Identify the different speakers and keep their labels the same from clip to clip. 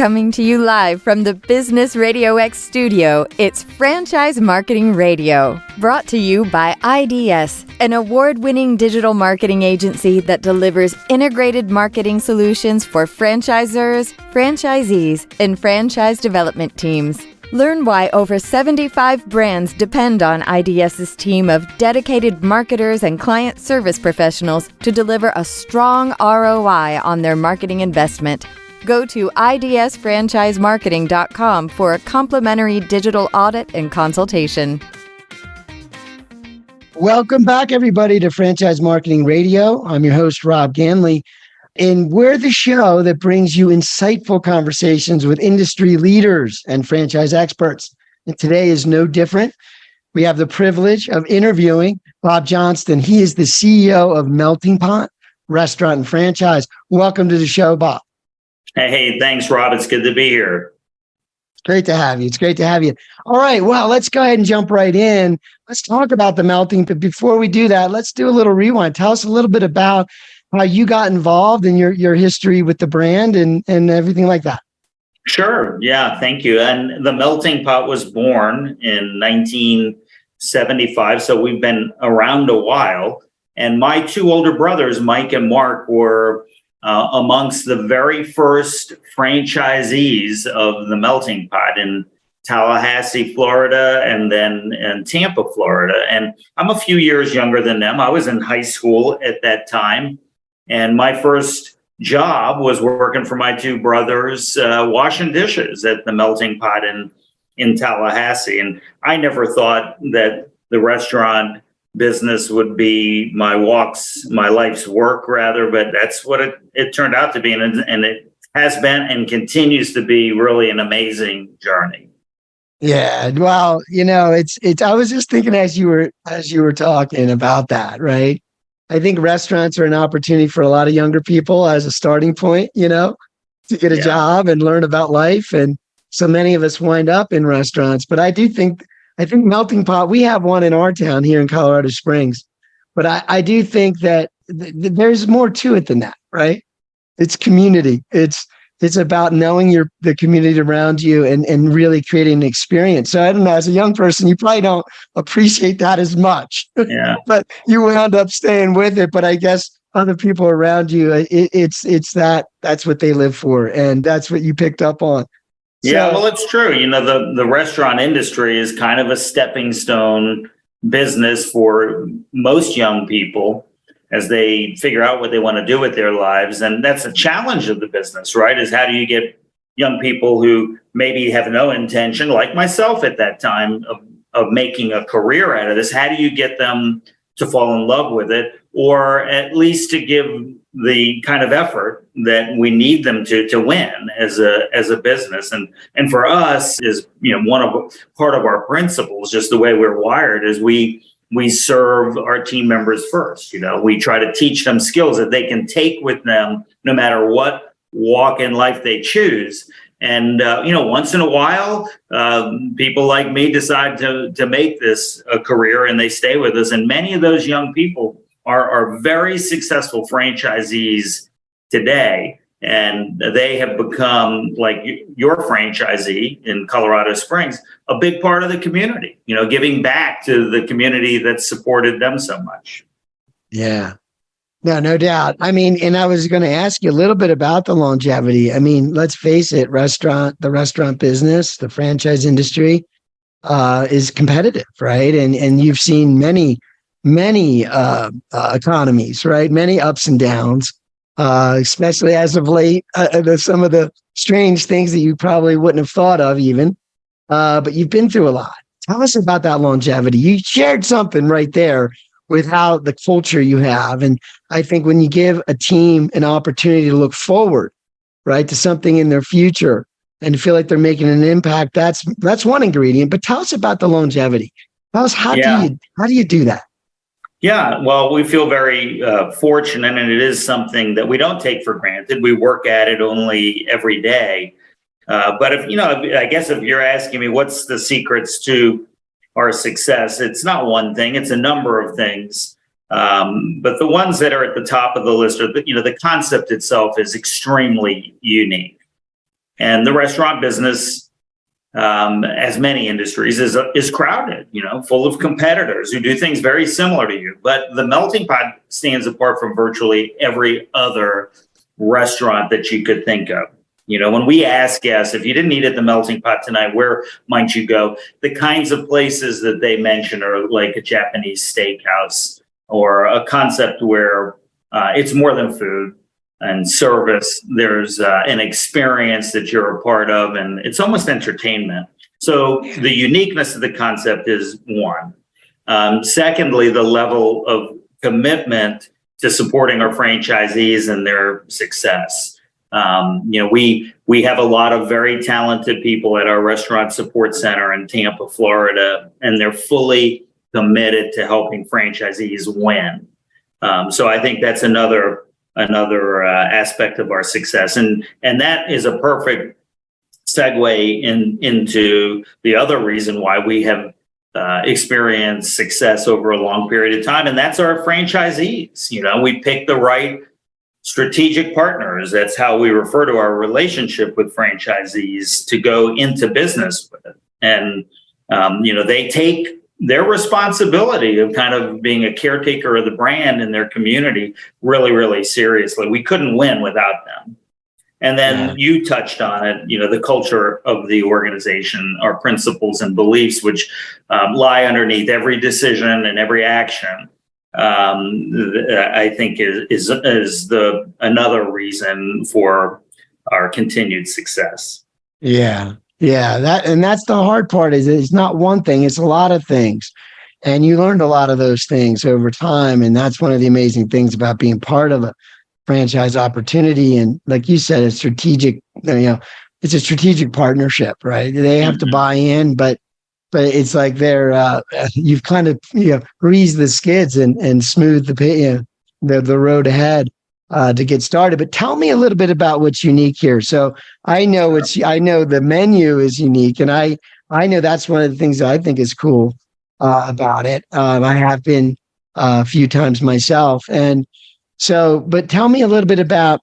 Speaker 1: Coming to you live from the Business RadioX studio, it's Franchise Marketing Radio, brought to you by IDS, an award-winning digital marketing agency that delivers integrated marketing solutions for franchisors, franchisees, and franchise development teams. Learn why over 75 brands depend on IDS's team of dedicated marketers and client service professionals to deliver a strong ROI on their marketing investment. Go to idsfranchisemarketing.com for a complimentary digital audit and consultation.
Speaker 2: Welcome back, everybody, to Franchise Marketing Radio. I'm your host, Rob Ganley, and we're the show that brings you insightful conversations with industry leaders and franchise experts. And today is no different. We have the privilege of interviewing Bob Johnston. He is the CEO of Melting Pot Restaurant and Franchise. Welcome to the show, Bob.
Speaker 3: Hey, thanks, Rob. It's good to be here.
Speaker 2: It's great to have you. It's great to have you. All right. Well, let's go ahead and jump right in. Let's talk about the Melting Pot. Before we do that, let's do a little rewind. Tell us a little bit about how you got involved in your history with the brand and everything like that.
Speaker 3: Sure. Yeah, thank you. And the Melting Pot was born in 1975, so we've been around a while. And my two older brothers, Mike and Mark, were amongst the very first franchisees of the Melting Pot in Tallahassee, Florida, and then in Tampa, Florida. And I'm a few years younger than them. I was in high school at that time. And my first job was working for my two brothers, washing dishes at the Melting Pot in Tallahassee. And I never thought that the restaurant business would be my life's work, rather, but that's what it turned out to be. And it has been and continues to be really an amazing journey.
Speaker 2: Yeah. Well, it's I was just thinking as you were talking about that, right? I think restaurants are an opportunity for a lot of younger people as a starting point, to get a job and learn about life. And so many of us wind up in restaurants, but I think Melting Pot, we have one in our town here in Colorado Springs, but I do think that there's more to it than that, right? It's community. It's about knowing the community around you and really creating an experience. So I don't know, as a young person, you probably don't appreciate that as much, but you wound up staying with it. But I guess other people around you, that's what they live for. And that's what you picked up on.
Speaker 3: Yeah, well, it's true. The restaurant industry is kind of a stepping stone business for most young people as they figure out what they want to do with their lives. And that's a challenge of the business, right? Is how do you get young people who maybe have no intention, like myself at that time, of making a career out of this? How do you get them to fall in love with it, or at least to give the kind of effort that we need them to win as a business? And for us is, part of our principles, just the way we're wired, is we serve our team members first. We try to teach them skills that they can take with them no matter what walk in life they choose. And, once in a while, people like me decide to make this a career and they stay with us. And many of those young people are very successful franchisees today. And they have become, like your franchisee in Colorado Springs, a big part of the community, giving back to the community that supported them so much.
Speaker 2: Yeah. No doubt. I mean, and I was going to ask you a little bit about the longevity. I mean, let's face it, the restaurant business, the franchise industry is competitive, right? And you've seen many economies, right? Many ups and downs, especially as of late, some of the strange things that you probably wouldn't have thought of even, but you've been through a lot. Tell us about that longevity. You shared something right there with how the culture you have. And I think when you give a team an opportunity to look forward, right, to something in their future and feel like they're making an impact, that's one ingredient. But tell us about the longevity. Tell us how do you do that?
Speaker 3: Yeah, well, we feel very fortunate, and it is something that we don't take for granted. We work at it only every day. But I guess if you're asking me what's the secrets to our success, it's not one thing, it's a number of things. But the ones that are at the top of the list are, the concept itself is extremely unique. And the restaurant business, as many industries, is crowded, full of competitors who do things very similar to you. But the melting pot stands apart from virtually every other restaurant that you could think of. When we ask guests, if you didn't eat at the melting pot tonight, where might you go? The kinds of places that they mention are like a Japanese steakhouse, or a concept where it's more than food and service. There's an experience that you're a part of, and it's almost entertainment. So the uniqueness of the concept is one. Secondly, the level of commitment to supporting our franchisees and their success. We have a lot of very talented people at our restaurant support center in Tampa, Florida, and they're fully committed to helping franchisees win. So I think that's another aspect of our success, and that is a perfect segue into the other reason why we have experienced success over a long period of time, and that's our franchisees. We pick the right strategic partners. That's how we refer to our relationship with franchisees, to go into business with. And, they take their responsibility of kind of being a caretaker of the brand in their community really, really seriously. We couldn't win without them. And then you touched on it, the culture of the organization, our principles and beliefs, which lie underneath every decision and every action. I think is another reason for our continued success.
Speaker 2: Yeah. That's the hard part, is it's not one thing, it's a lot of things. And you learned a lot of those things over time. And that's one of the amazing things about being part of a franchise opportunity. And like you said, it's strategic, it's a strategic partnership, right? They have to buy in, but it's like you've kind of greased the skids and smoothed the road ahead to get started. But tell me a little bit about what's unique here. So I know the menu is unique, and I know that's one of the things that I think is cool about it. I have been a few times myself, and so. But tell me a little bit about,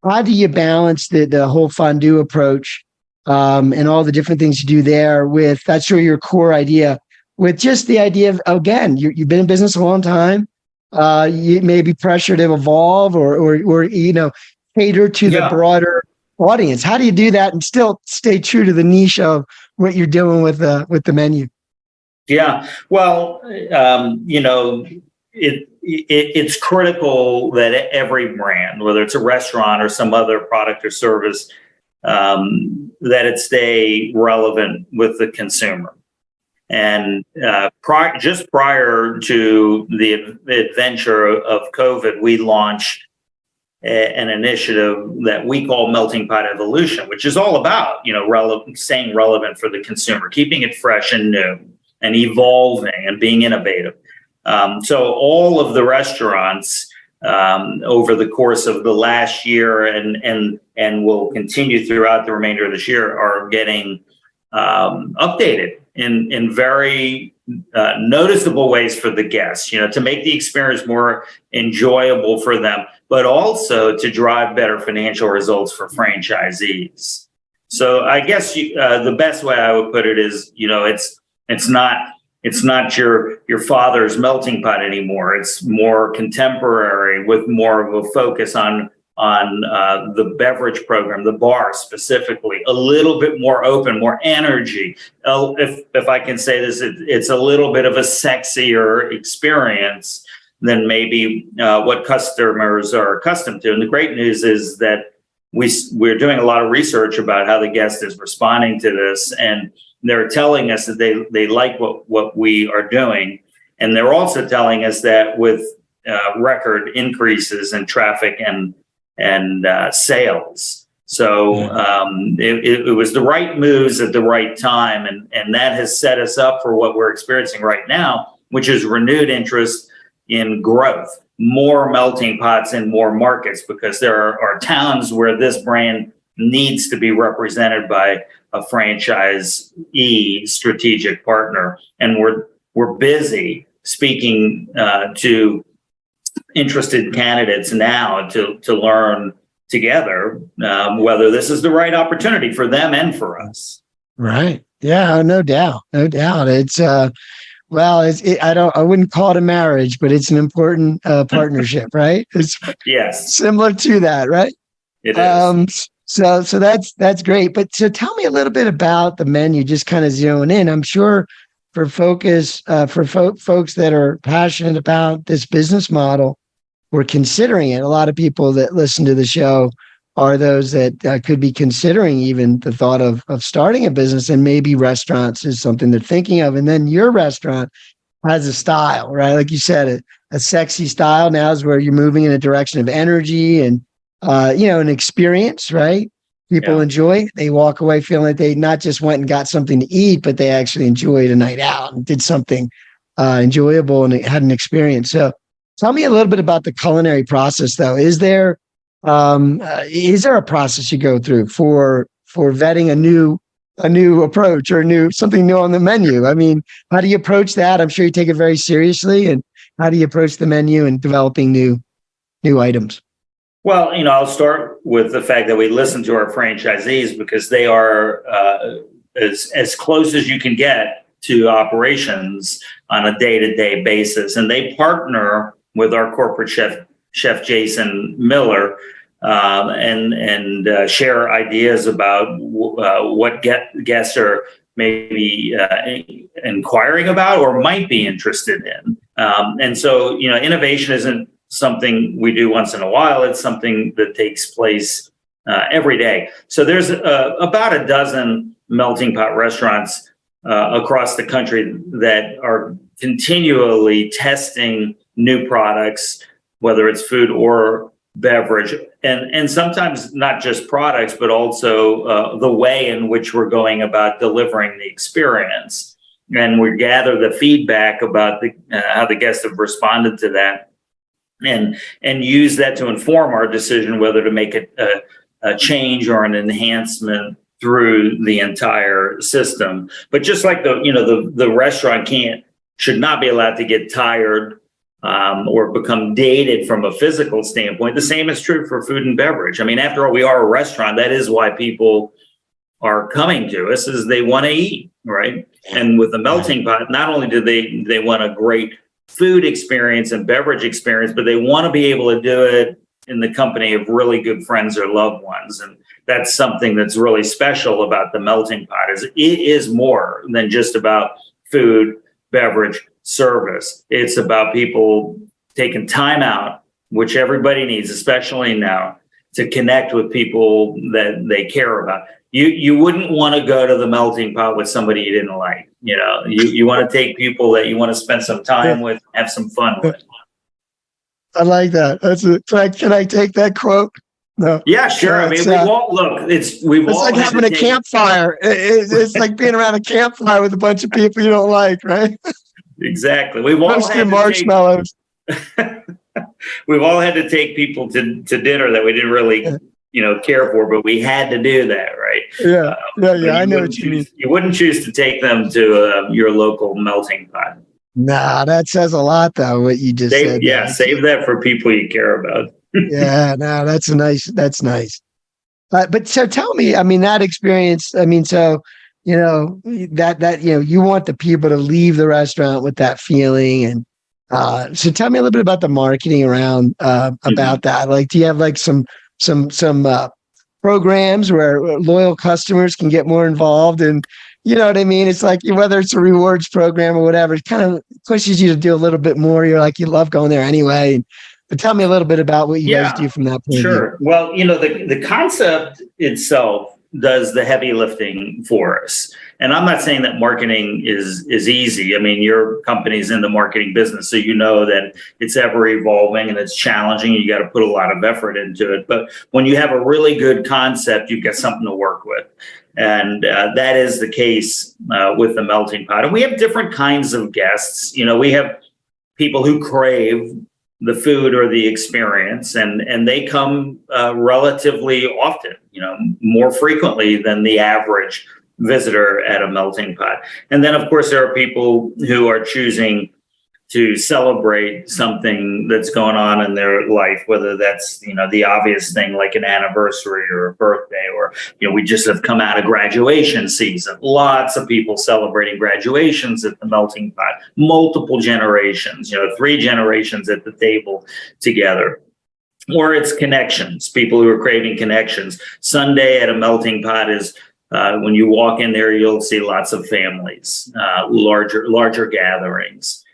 Speaker 2: how do you balance the whole fondue approach? And all the different things you do there with, that's sure your core idea, with just the idea of, again, you've been in business a long time. You may be pressured to evolve or cater to the broader audience. How do you do that and still stay true to the niche of what you're doing with the menu?
Speaker 3: Yeah, well, it's critical that every brand, whether it's a restaurant or some other product or service, that it stay relevant with the consumer. And just prior to the adventure of COVID, we launched an initiative that we call Melting Pot Evolution, which is all about, staying relevant for the consumer, keeping it fresh and new and evolving and being innovative. So all of the restaurants over the course of the last year and will continue throughout the remainder of this year are getting updated in very noticeable ways for the guests, to make the experience more enjoyable for them, but also to drive better financial results for franchisees. So I guess the best way I would put it is, it's not your father's melting pot anymore. It's more contemporary, with more of a focus on the beverage program, the bar specifically, a little bit more open, more energy. If I can say this, it's a little bit of a sexier experience than maybe what customers are accustomed to. And the great news is that we're doing a lot of research about how the guest is responding to this, and they're telling us that they like what we are doing. And they're also telling us that with record increases in traffic and sales. So it was the right moves at the right time. And that has set us up for what we're experiencing right now, which is renewed interest in growth, more melting pots in more markets, because there are towns where this brand needs to be represented by a franchisee strategic partner. And we're busy speaking to interested candidates now to learn together, whether this is the right opportunity for them and for us.
Speaker 2: Right. Yeah. No doubt. No doubt. It's well, I wouldn't call it a marriage, but it's an important partnership, right? It's
Speaker 3: Yes,
Speaker 2: similar to that, right?
Speaker 3: it is.
Speaker 2: So that's great. But so tell me a little bit about the menu, just kind of zeroing in. I'm sure for folks that are passionate about this business model, we're considering it. A lot of people that listen to the show are those that could be considering even the thought of starting a business, and maybe restaurants is something they're thinking of. And then your restaurant has a style, right? Like you said, a sexy style now is where you're moving in a direction of energy and, an experience, right? People enjoy it. They walk away feeling like they not just went and got something to eat, but they actually enjoyed a night out and did something enjoyable and had an experience. So tell me a little bit about the culinary process, though. Is there a process you go through for vetting a new approach or something new on the menu? I mean, how do you approach that? I'm sure you take it very seriously. And how do you approach the menu and developing new items?
Speaker 3: Well, I'll start with the fact that we listen to our franchisees, because they are as close as you can get to operations on a day-to-day basis. And they partner with our corporate chef Jason Miller, and share ideas about what guests are maybe inquiring about or might be interested in. And so, innovation isn't something we do once in a while. It's something that takes place every day. So there's about a dozen melting pot restaurants across the country that are continually testing new products, whether it's food or beverage, and sometimes not just products, but also the way in which we're going about delivering the experience. And we gather the feedback about how the guests have responded to that, and use that to inform our decision whether to make a change or an enhancement through the entire system. But just like the restaurant should not be allowed to get tired or become dated from a physical standpoint. The same is true for food and beverage. I mean, after all, we are a restaurant. That is why people are coming to us, is they want to eat, right? And with the melting pot, not only do they want a great food experience and beverage experience, but they want to be able to do it in the company of really good friends or loved ones. And that's something that's really special about the melting pot, is it is more than just about food, beverage, service. It's about people taking time out, which everybody needs, especially now, to connect with people that they care about. You wouldn't want to go to the melting pot with somebody you didn't like. You want to take people that you want to spend some time with, have some fun with.
Speaker 2: I like that. Can I take that quote? No.
Speaker 3: Yeah, sure. I mean, it's
Speaker 2: like having a campfire. It's like being around a campfire with a bunch of people you don't like, right?
Speaker 3: Exactly. We've all had
Speaker 2: marshmallows.
Speaker 3: We've all had to take people to dinner that we didn't really, care for, but we had to do that, right?
Speaker 2: Yeah. I know what you mean.
Speaker 3: You wouldn't choose to take them to your local melting pot.
Speaker 2: Nah, that says a lot, though, what you just said.
Speaker 3: Yeah, save that for people you care about.
Speaker 2: Yeah, no, that's nice. But so tell me, I mean, that experience, I mean, so, you want the people to leave the restaurant with that feeling. And so tell me a little bit about the marketing around about that. Like, do you have like some programs where loyal customers can get more involved? And you know what I mean? It's like, whether it's a rewards program or whatever, it kind of pushes you to do a little bit more. You're like, you love going there anyway. But tell me a little bit about what you guys do from that point of view.
Speaker 3: Sure. Well, the concept itself does the heavy lifting for us. And I'm not saying that marketing is easy. I mean, your company's in the marketing business, so you know that it's ever evolving and it's challenging. You got to put a lot of effort into it. But when you have a really good concept, you've got something to work with. And that is the case with the melting pot. And we have different kinds of guests. We have people who crave the food or the experience, and they come relatively often, more frequently than the average visitor at a melting pot. And then, of course, there are people who are choosing to celebrate something that's going on in their life, whether that's, the obvious thing like an anniversary or a birthday, or, we just have come out of graduation season. Lots of people celebrating graduations at the Melting Pot, multiple generations, 3 generations at the table together. Or it's connections, people who are craving connections. Sunday at a Melting Pot is, when you walk in there, you'll see lots of families, larger gatherings.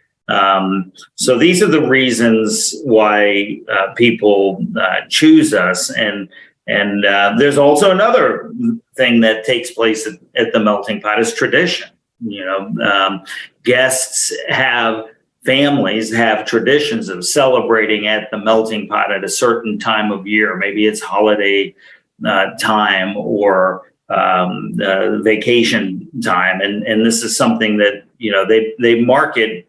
Speaker 3: So these are the reasons why people choose us. And there's also another thing that takes place at the Melting Pot is tradition. Families have traditions of celebrating at the Melting Pot at a certain time of year. Maybe it's holiday time or vacation time. And this is something that, they market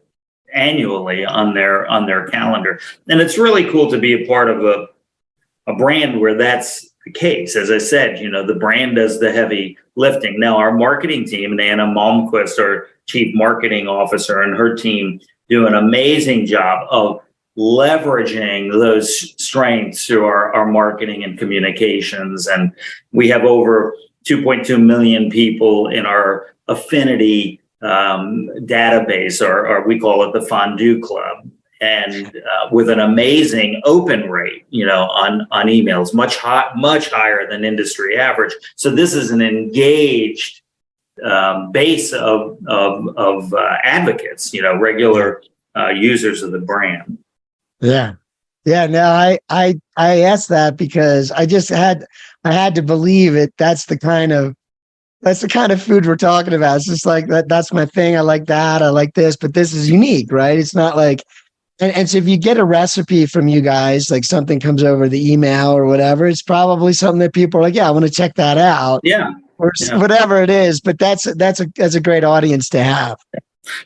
Speaker 3: annually on their calendar. And it's really cool to be a part of a brand where that's the case. As I said, the brand does the heavy lifting. Now, our marketing team, and Anna Malmquist, our chief marketing officer, and her team do an amazing job of leveraging those strengths through our marketing and communications. And we have over 2.2 million people in our affinity database, or we call it the Fondue Club, and with an amazing open rate, on emails, much higher than industry average. So this is an engaged base of advocates, regular users of the brand.
Speaker 2: Yeah. No, I asked that because I had to believe it. That's the kind of food we're talking about. It's just like that's my thing. I like that. I like this, but this is unique, right? It's not like, and so if you get a recipe from you guys, like something comes over the email or whatever, it's probably something that people are like, yeah, I want to check that out.
Speaker 3: Yeah.
Speaker 2: Or whatever it is. But that's a great audience to have.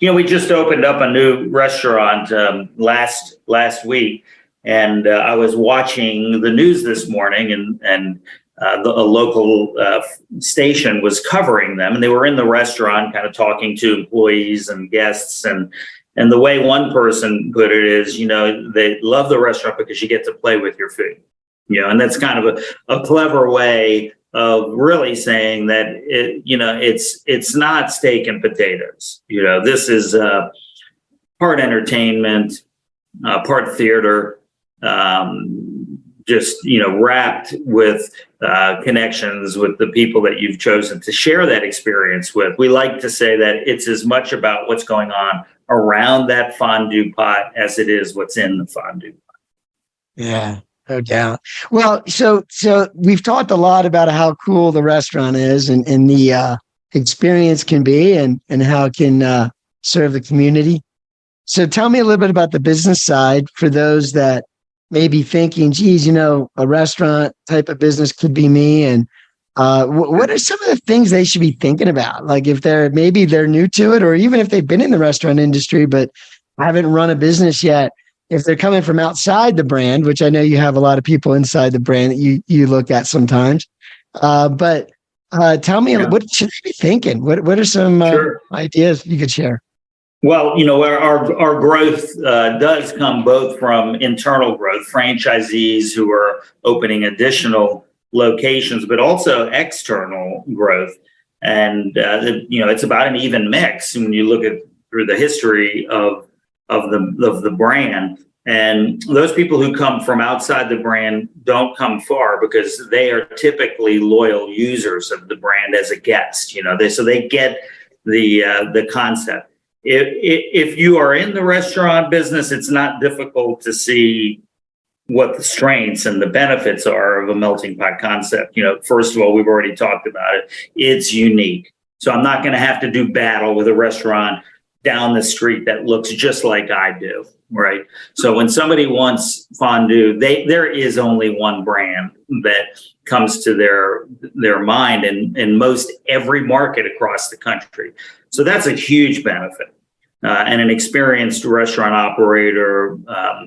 Speaker 3: We just opened up a new restaurant last week, and I was watching the news this morning, and a local station was covering them, and they were in the restaurant kind of talking to employees and guests. And the way one person put it is, they love the restaurant because you get to play with your food, and that's kind of a clever way of really saying that it's not steak and potatoes. This is part entertainment, part theater, just wrapped with connections with the people that you've chosen to share that experience with. We like to say that it's as much about what's going on around that fondue pot as it is what's in the fondue pot.
Speaker 2: Yeah. No doubt. Well, so we've talked a lot about how cool the restaurant is and the experience can be and how it can serve the community. So tell me a little bit about the business side for those that may be thinking, geez, a restaurant type of business could be me. And what are some of the things they should be thinking about? Like if they're new to it, or even if they've been in the restaurant industry, but haven't run a business yet. If they're coming from outside the brand, which I know you have a lot of people inside the brand that you look at sometimes, but tell me, what should they be thinking? What are some ideas you could share?
Speaker 3: Well, our growth does come both from internal growth, franchisees who are opening additional locations, but also external growth. And, it's about an even mix when you look at through the history of the brand. And those people who come from outside the brand don't come far because they are typically loyal users of the brand as a guest. So they get the concept. If you are in the restaurant business, it's not difficult to see what the strengths and the benefits are of a melting pot concept. First of all, we've already talked about it. It's unique. So I'm not going to have to do battle with a restaurant down the street that looks just like I do, right? So when somebody wants fondue, there is only one brand that comes to their mind in most every market across the country. So that's a huge benefit. And an experienced restaurant operator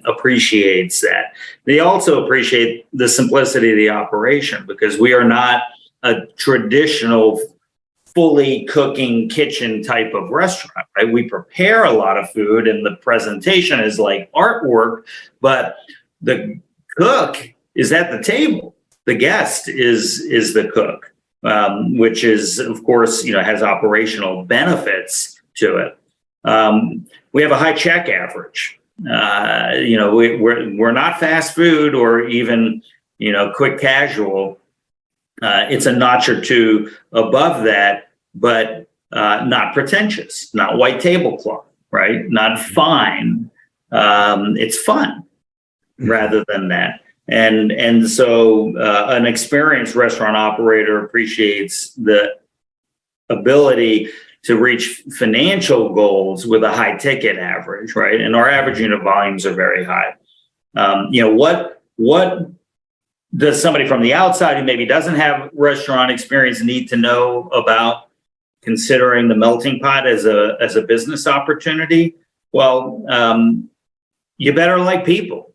Speaker 3: appreciates that. They also appreciate the simplicity of the operation because we are not a traditional fully cooking kitchen type of restaurant, right? We prepare a lot of food and the presentation is like artwork, but the cook is at the table. The guest is the cook, which is, of course, has operational benefits to it. We have a high check average. We're not fast food or even, quick casual. It's a notch or two above that, but not pretentious, not white tablecloth, right? Not fine. It's fun rather than that. And so an experienced restaurant operator appreciates the ability to reach financial goals with a high ticket average, right? And our average unit volumes are very high. What does somebody from the outside who maybe doesn't have restaurant experience need to know about considering the melting pot as a business opportunity? Well, you better like people,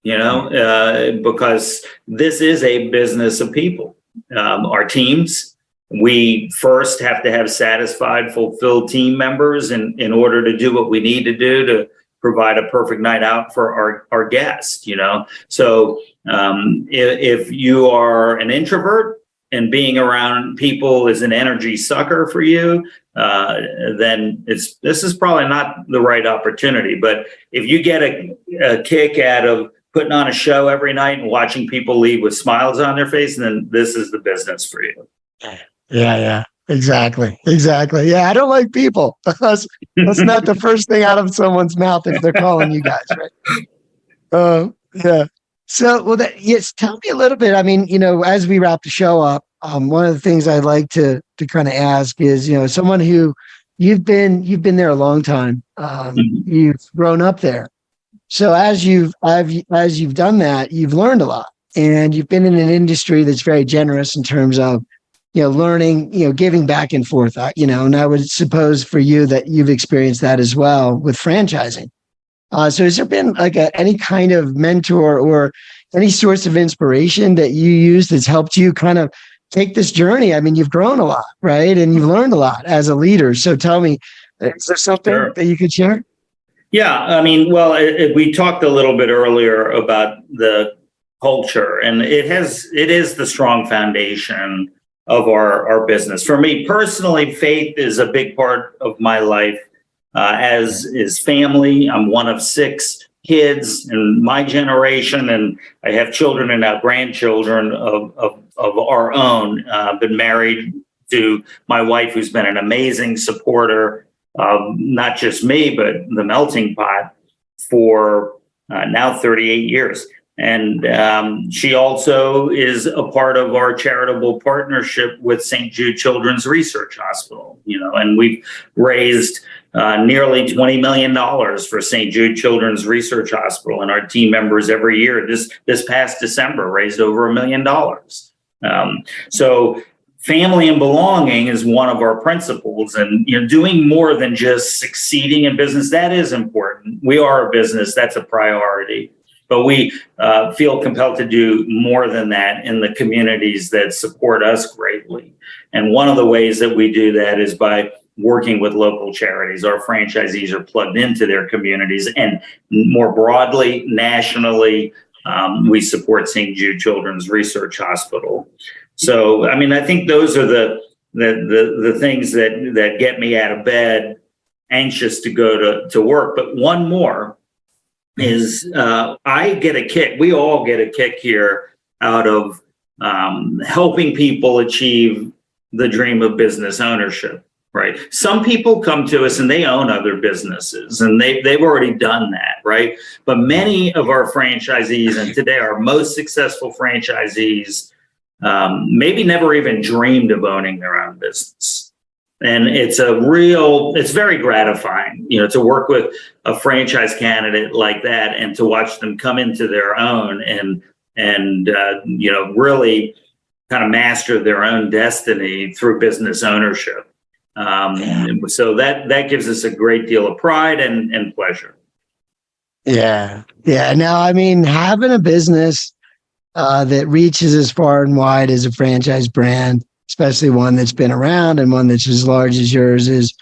Speaker 3: because this is a business of people. Our teams, we first have to have satisfied, fulfilled team members in order to do what we need to do to provide a perfect night out for our guests, So if you are an introvert and being around people is an energy sucker for you, then this is probably not the right opportunity. But if you get a kick out of putting on a show every night and watching people leave with smiles on their face, then this is the business for you.
Speaker 2: Yeah. Exactly. Yeah, I don't like people. That's not the first thing out of someone's mouth if they're calling you guys, right? Yeah. So, yes, tell me a little bit. I mean, as we wrap the show up, one of the things I'd like to kind of ask is, someone who you've been there a long time. You've grown up there. So as you've done that, you've learned a lot, and you've been in an industry that's very generous in terms of learning, giving back and forth, and I would suppose for you that you've experienced that as well with franchising. So has there been like any kind of mentor or any source of inspiration that you use that's helped you kind of take this journey? I mean, you've grown a lot, right? And you've learned a lot as a leader. So tell me, is there something that you could share?
Speaker 3: Yeah, I mean, well, we talked a little bit earlier about the culture, and it is the strong foundation of our business. For me personally, faith is a big part of my life, as is family. I'm one of 6 kids in my generation, and I have children and now grandchildren of our own. I've been married to my wife, who's been an amazing supporter of not just me, but the melting pot for now 38 years. And she also is a part of our charitable partnership with St. Jude Children's Research Hospital, and we've raised nearly $20 million for St. Jude Children's Research Hospital, and our team members every year. This past December raised over $1 million. So family and belonging is one of our principles, and doing more than just succeeding in business, that is important. We are a business, that's a priority. But we feel compelled to do more than that in the communities that support us greatly. And one of the ways that we do that is by working with local charities. Our franchisees are plugged into their communities, and more broadly, nationally, we support St. Jude Children's Research Hospital. So, I mean, I think those are the things that get me out of bed, anxious to go to work. But one more is I get a kick. We all get a kick here out of helping people achieve the dream of business ownership, right? Some people come to us and they own other businesses, and they've already done that, right? But many of our franchisees, and today our most successful franchisees, maybe never even dreamed of owning their own business. And it's very gratifying, to work with a franchise candidate like that and to watch them come into their own and really kind of master their own destiny through business ownership. So that gives us a great deal of pride and pleasure.
Speaker 2: Yeah. Now, I mean, having a business that reaches as far and wide as a franchise brand, especially one that's been around and one that's as large as yours is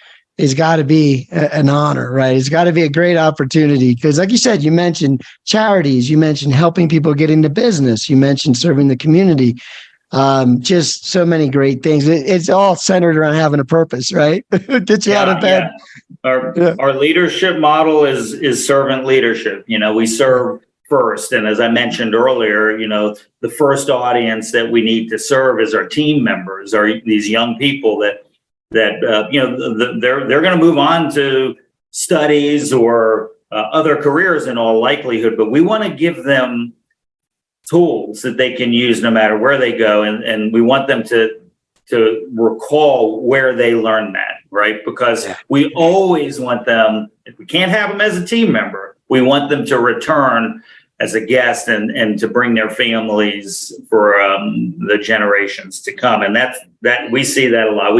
Speaker 2: got to be an honor, right? It's got to be a great opportunity because, like you said, you mentioned charities, you mentioned helping people get into business, you mentioned serving the community. Just so many great things. It's all centered around having a purpose, right? Get you out of bed.
Speaker 3: Our leadership model is servant leadership. We serve first. And as I mentioned earlier, the first audience that we need to serve is our team members, are these young people that they're going to move on to studies or other careers in all likelihood, but we want to give them tools that they can use no matter where they go. And we want them to recall where they learned that, right? Because we always want them, if we can't have them as a team member, we want them to return as a guest and to bring their families for the generations to come. And that we see that a lot.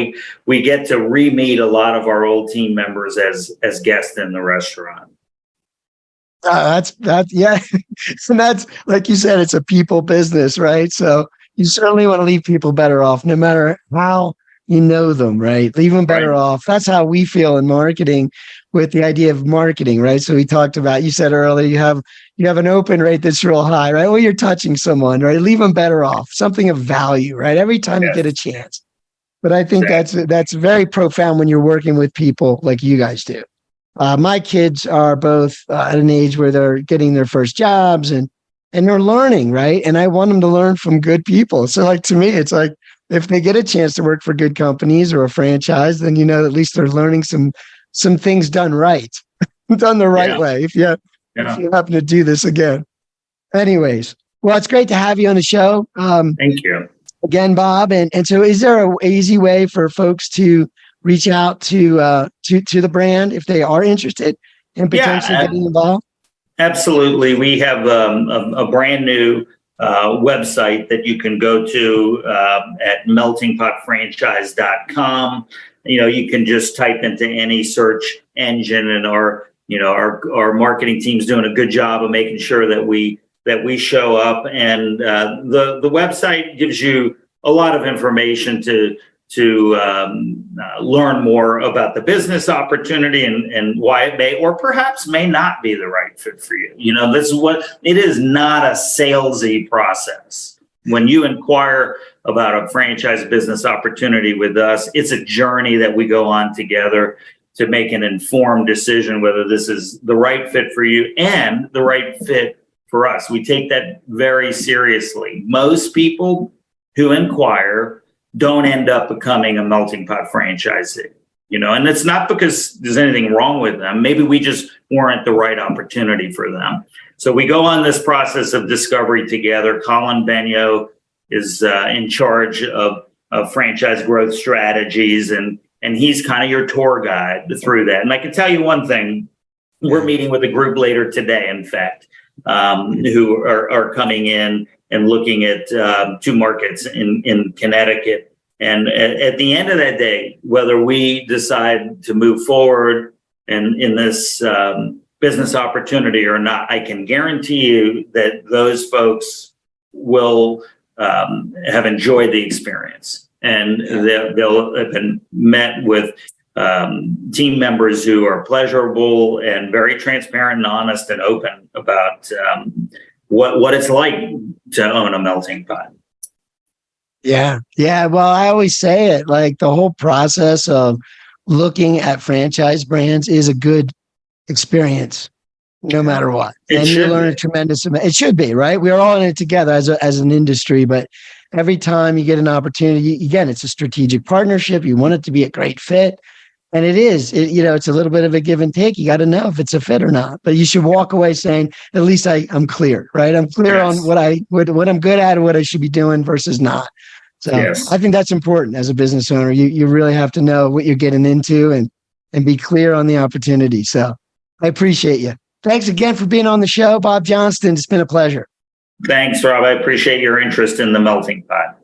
Speaker 3: We get to re-meet a lot of our old team members as guests in the restaurant.
Speaker 2: Yeah. And that's, like you said, it's a people business, right? So you certainly want to leave people better off, no matter how you know them, right? Leave them better off. That's how we feel in marketing with the idea of marketing, right? So we talked about, you said earlier, you have an open rate that's real high, right? Well, you're touching someone, right? Leave them better off, something of value, right? Every time you get a chance. But I think that's very profound when you're working with people like you guys do. My kids are both at an age where they're getting their first jobs and they're learning, right? And I want them to learn from good people. So like, to me, it's like, if they get a chance to work for good companies or a franchise, then, at least they're learning some things done right, done the right way. If you happen to do this again. Anyways, well, it's great to have you on the show.
Speaker 3: Thank you
Speaker 2: again, Bob. And so is there an easy way for folks to reach out to the brand if they are interested in potentially getting involved?
Speaker 3: Absolutely. We have a brand new website that you can go to at meltingpotfranchise.com. You can just type into any search engine, and our marketing team's doing a good job of making sure that we show up. And the website gives you a lot of information to learn more about the business opportunity and why it may or perhaps may not be the right fit for you. This is what it is, not a salesy process. When you inquire about a franchise business opportunity with us, it's a journey that we go on together to make an informed decision whether this is the right fit for you and the right fit for us. We take that very seriously. Most people who inquire don't end up becoming a Melting Pot franchisee, and it's not because there's anything wrong with them. Maybe we just weren't the right opportunity for them. So we go on this process of discovery together. Colin Benyo is in charge of franchise growth strategies, and he's kind of your tour guide through that. And I can tell you one thing, we're meeting with a group later today, in fact, who are coming in and looking at 2 markets in Connecticut. And at the end of that day, whether we decide to move forward in this business opportunity or not, I can guarantee you that those folks will have enjoyed the experience. And they'll have been met with team members who are pleasurable and very transparent and honest and open about what it's like to own a melting pot.
Speaker 2: Yeah. Well, I always say it, like, the whole process of looking at franchise brands is a good experience, no matter what. And you learn a tremendous amount. It should be, right? We're all in it together as an industry, but every time you get an opportunity, again, it's a strategic partnership. You want it to be a great fit. And it is, it's a little bit of a give and take. You got to know if it's a fit or not, but you should walk away saying, at least I'm clear, right? I'm clear on what I'm good at and what I should be doing versus not. So I think that's important as a business owner. You really have to know what you're getting into and be clear on the opportunity. So I appreciate you. Thanks again for being on the show, Bob Johnston. It's been a pleasure.
Speaker 3: Thanks, Rob. I appreciate your interest in the melting pot.